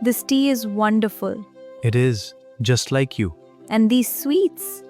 This tea is wonderful. It is, just like you. And these sweets.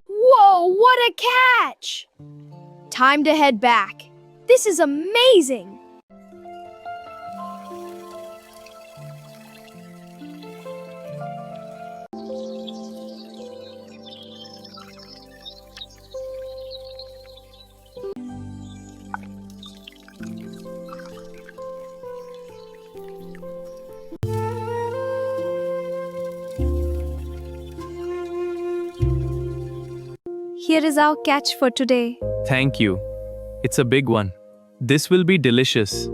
Whoa, what a catch! Time to head back. This is amazing! Here is our catch for today. Thank you. It's a big one. This will be delicious.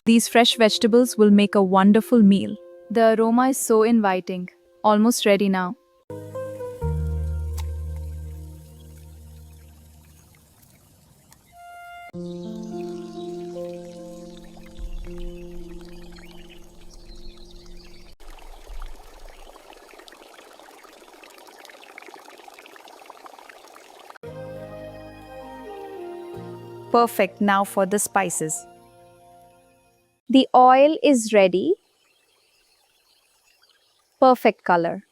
These fresh vegetables will make a wonderful meal. The aroma is so inviting. Almost ready now. Perfect. Now for the spices. The oil is ready. Perfect color.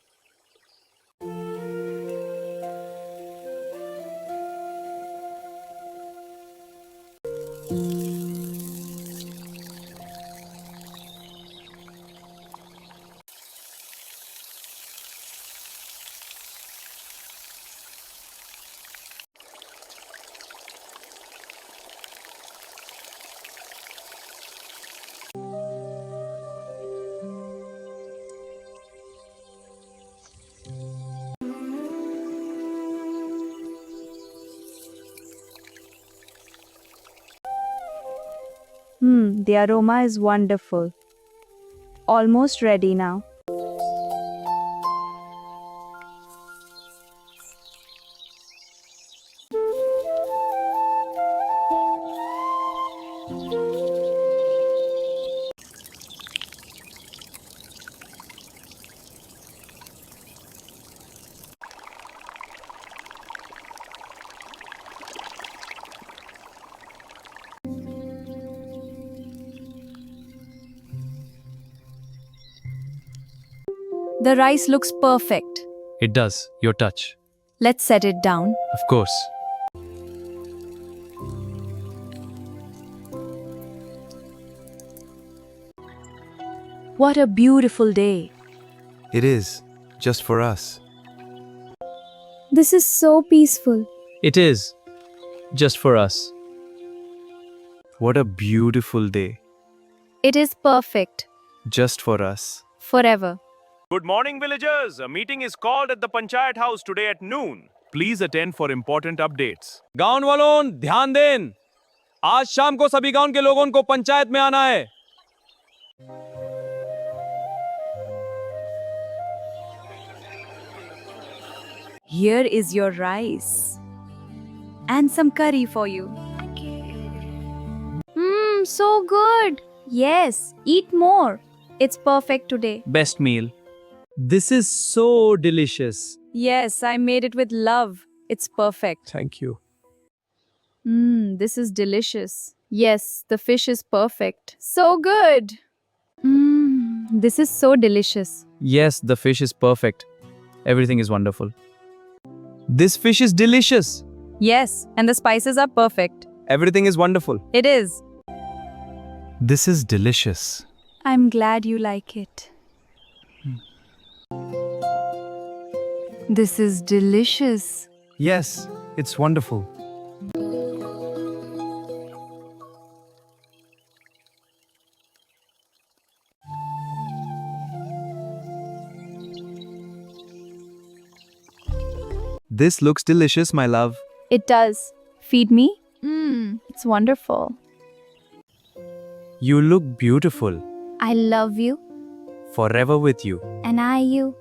The aroma is wonderful. Almost ready now. The rice looks perfect. It does. Your touch. Let's set it down. Of course. What a beautiful day. It is, just for us. This is so peaceful. It is. Just for us. What a beautiful day. It is perfect. Just for us. Forever. Good morning, villagers. A meeting is called at the Panchayat House today at noon. Please attend for important updates. गांव वालों ध्यान दें आज शाम को सभी गांव के लोगों को पंचायत में आना है Here is your rice. And some curry for you. Mmm, so good. Yes, eat more. It's perfect today. Best meal. This is so delicious. Yes, I made it with love. It's perfect. Thank you. Mmm, this is delicious. Yes, the fish is perfect. So good. Mmm, this is so delicious. Yes, the fish is perfect. Everything is wonderful. This fish is delicious. Yes, and the spices are perfect. Everything is wonderful. It is. This is delicious. I'm glad you like it. This is delicious. Yes, it's wonderful. This looks delicious, my love. It does. Feed me? Mmm, it's wonderful. You look beautiful. I love you, Forever with you. and I you.